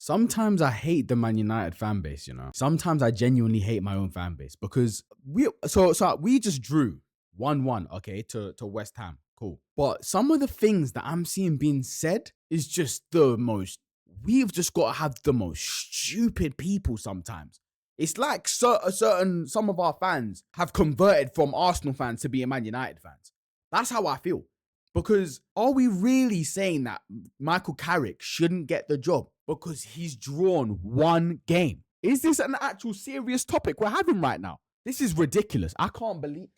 Sometimes I hate the Man United fan base, you know. Sometimes I genuinely hate my own fan base because we just drew 1-1, okay, to West Ham. Cool. But some of the things that I'm seeing being said is just we've just got to have the most stupid people sometimes. It's like some of our fans have converted from Arsenal fans to being Man United fans. That's how I feel. Because are we really saying that Michael Carrick shouldn't get the job because he's drawn one game? Is this an actual serious topic we're having right now? This is ridiculous. I can't believe...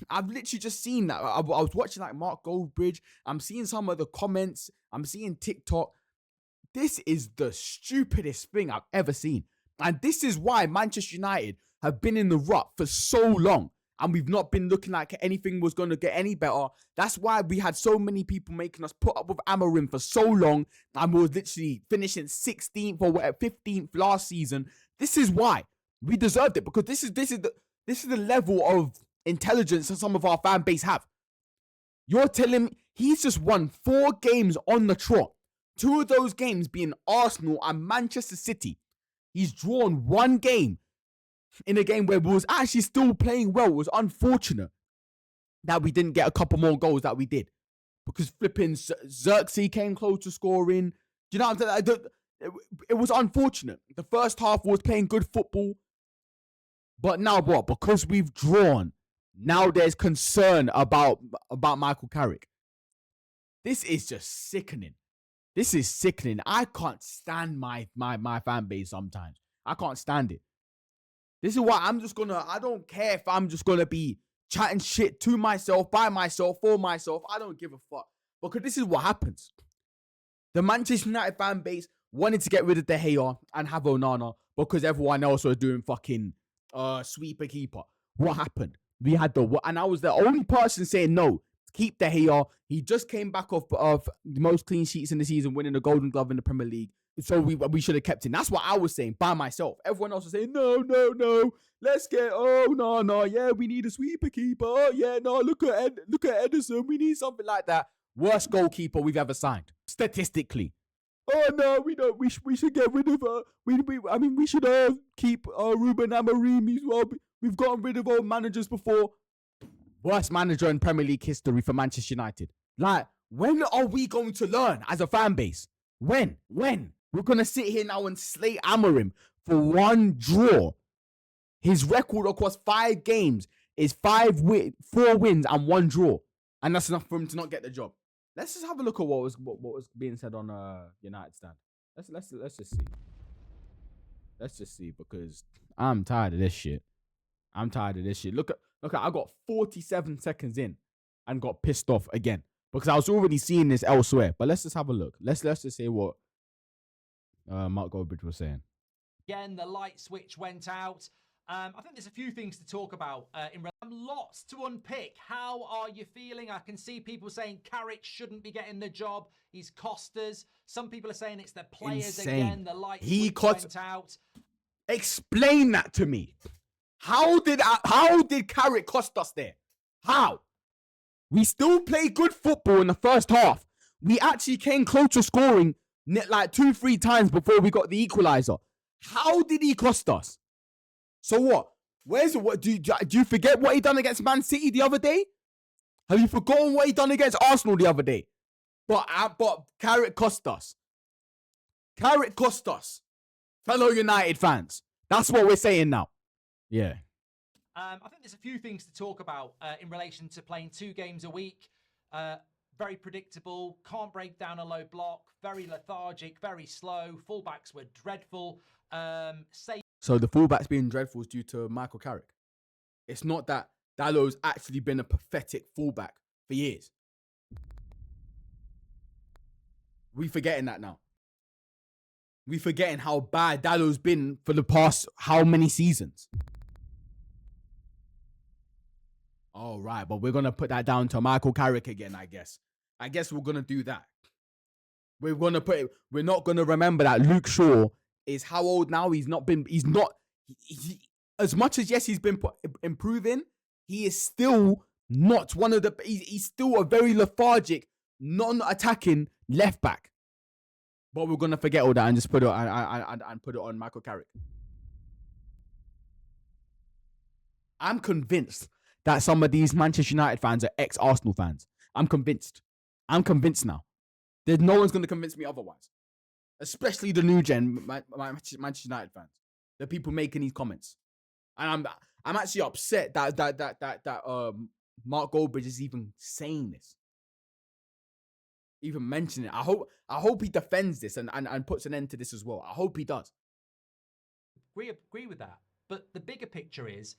I've literally just seen that. I was watching like Mark Goldbridge. I'm seeing some of the comments. I'm seeing TikTok. This is the stupidest thing I've ever seen. And this is why Manchester United have been in the rut for so long. And we've not been looking like anything was going to get any better. That's why we had so many people making us put up with Amorim for so long. And we were literally finishing 16th or whatever, 15th last season. This is why we deserved it. Because this is the level of intelligence that some of our fan base have. You're telling me he's just won 4 games on the trot. 2 of those games being Arsenal and Manchester City. He's drawn 1 game in a game where we was actually still playing well. It was unfortunate that we didn't get a couple more goals that we did. Because flipping Xerxes came close to scoring. Do you know what I'm saying? It was unfortunate. The first half was playing good football. But now what? Because we've drawn, now there's concern about Michael Carrick. This is just sickening. This is sickening. I can't stand my fan base sometimes. I can't stand it. This is why I don't care if I'm just gonna be chatting shit to myself, by myself, for myself. I don't give a fuck. Because this is what happens. The Manchester United fan base wanted to get rid of De Gea and have Onana because everyone else was doing fucking sweeper keeper. What happened? And I was the only person saying no. Keep De Gea. He just came back off the most clean sheets in the season, winning the Golden Glove in the Premier League. So we should have kept him. That's what I was saying by myself. Everyone else was saying, no. Let's get, no. Yeah, we need a sweeper keeper. Oh, yeah, no, look at Edison. We need something like that. Worst goalkeeper we've ever signed, statistically. Oh, no, we don't. We should get rid of we should keep Ruben Amorim as well. We've gotten rid of old managers before. Worst manager in Premier League history for Manchester United. Like, when are we going to learn as a fan base? When? We're going to sit here now and slay Amorim for 1 draw. His record across 5 games is 4 wins and 1 draw. And that's enough for him to not get the job. Let's just have a look at what was being said on United stand. Let's just see. Let's just see, because I'm tired of this shit. Look, I got 47 seconds in and got pissed off again because I was already seeing this elsewhere. But let's just have a look. Let's just say what Mark Goldbridge was saying. Again, the light switch went out. I think there's a few things to talk about. Lots to unpick. How are you feeling? I can see people saying Carrick shouldn't be getting the job. He's cost us. Some people are saying it's the players again. The light switch went out. Explain that to me. How did Carrick cost us there? How? We still played good football in the first half. We actually came close to scoring like 2-3 times before we got the equalizer. How did he cost us? So what? Do you forget what he done against Man City the other day? Have you forgotten what he done against Arsenal the other day? But Carrick cost us. Carrick cost us. Fellow United fans. That's what we're saying now. Yeah. I think there's a few things to talk about in relation to playing 2 games a week. Very predictable, can't break down a low block, very lethargic, very slow. Fullbacks were dreadful. So the fullbacks being dreadful is due to Michael Carrick. It's not that Dallow's actually been a pathetic fullback for years. We forgetting that now. We forgetting how bad Dallow's been for the past how many seasons. All right, but we're going to put that down to Michael Carrick again, I guess. I guess we're going to do that. We're not going to remember that Luke Shaw is how old now? As much as, yes, he's been improving, he is still not one of he's still a very lethargic, non-attacking left back. But we're gonna forget all that and just put it and put it on Michael Carrick. I'm convinced that some of these Manchester United fans are ex-Arsenal fans. I'm convinced. I'm convinced now. There's no one's gonna convince me otherwise. Especially the new gen Manchester United fans. The people making these comments. And I'm actually upset that Mark Goldbridge is even saying this. Even mentioning it. I hope he defends this and puts an end to this as well. I hope he does. Agree with that. But the bigger picture is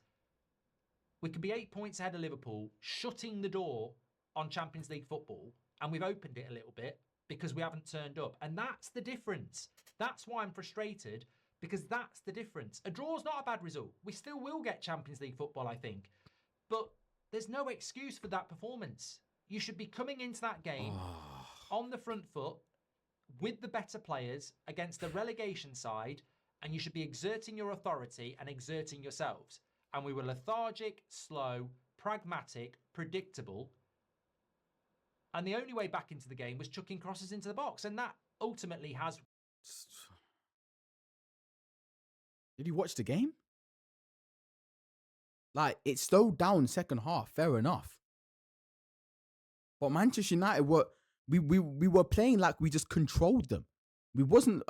we could be 8 points ahead of Liverpool, shutting the door on Champions League football, and we've opened it a little bit because we haven't turned up. And that's the difference. That's why I'm frustrated, because that's the difference. A draw's not a bad result. We still will get Champions League football, I think. But there's no excuse for that performance. You should be coming into that game on the front foot with the better players against the relegation side, and you should be exerting your authority and exerting yourselves. And we were lethargic, slow, pragmatic, predictable. And the only way back into the game was chucking crosses into the box. And that ultimately has... Did you watch the game? Like, it slowed down second half, fair enough. But Manchester United we were playing like we just controlled them. We wasn't...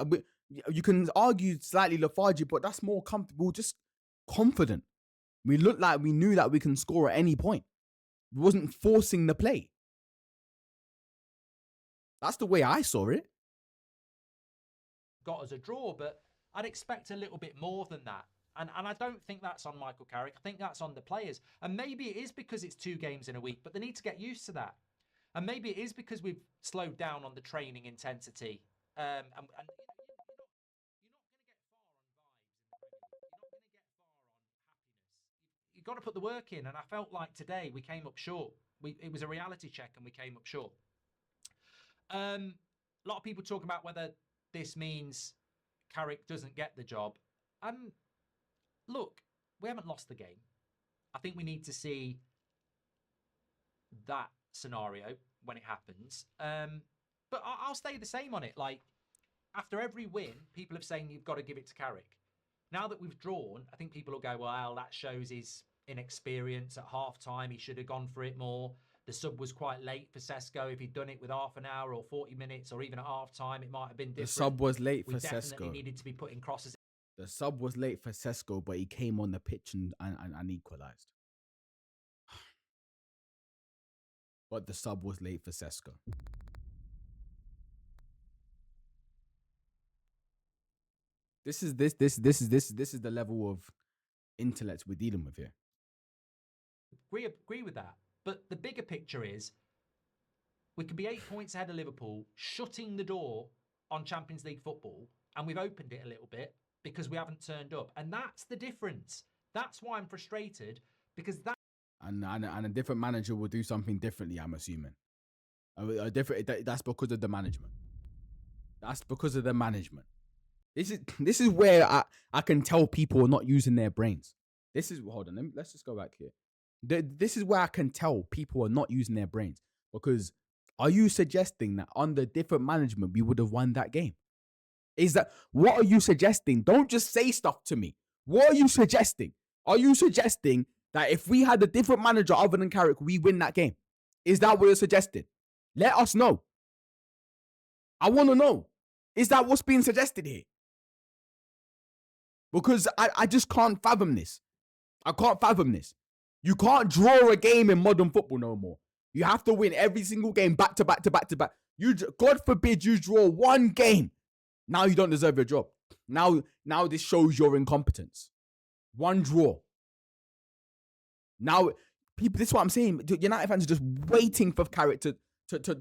you can argue slightly lethargic, but that's more comfortable, just confident. We looked like we knew that we can score at any point. We wasn't forcing the play. That's the way I saw it. Got us a draw, but I'd expect a little bit more than that. And I don't think that's on Michael Carrick. I think that's on the players. And maybe it is because it's 2 games in a week, but they need to get used to that. And maybe it is because we've slowed down on the training intensity. And you're not going to get far on vibes in the Premier League. You're not going to get far on happiness. You've got to put the work in. And I felt like today we came up short. It was a reality check and we came up short. A lot of people talk about whether this means Carrick doesn't get the job. Look, we haven't lost the game. I think we need to see that scenario when it happens. But I'll stay the same on it. Like, after every win, people have saying you've got to give it to Carrick. Now that we've drawn, I think people will go, well, that shows his inexperience at half-time. He should have gone for it more. The sub was quite late for Sesko. If he'd done it with half an hour or 40 minutes or even at half-time, it might have been different. The sub was late for Sesko. We definitely needed to be putting crosses. The sub was late for Sesko, but he came on the pitch and equalised. But the sub was late for Sesko. This is the level of intellect we're dealing with here. Agree with that. But the bigger picture is we could be 8 points ahead of Liverpool, shutting the door on Champions League football, and we've opened it a little bit because we haven't turned up. And that's the difference. That's why I'm frustrated, because that... And a different manager will do something differently, I'm assuming. That's because of the management. That's because of the management. This is where I can tell people are not using their brains. Hold on, let's just go back here. This is where I can tell people are not using their brains. Because are you suggesting that under different management we would have won that game? What are you suggesting? Don't just say stuff to me. What are you suggesting? Are you suggesting that if we had a different manager other than Carrick, we win that game? Is that what you're suggesting? Let us know. I want to know. Is that what's being suggested here? Because I just can't fathom this. I can't fathom this. You can't draw a game in modern football no more. You have to win every single game back to back to back to back. God forbid you draw one game. Now you don't deserve your job. Now this shows your incompetence. One draw. Now, people, this is what I'm saying. United fans are just waiting for Carrick to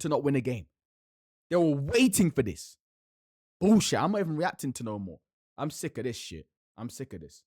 not win a game. They were waiting for this. Bullshit. I'm not even reacting to no more. I'm sick of this shit. I'm sick of this.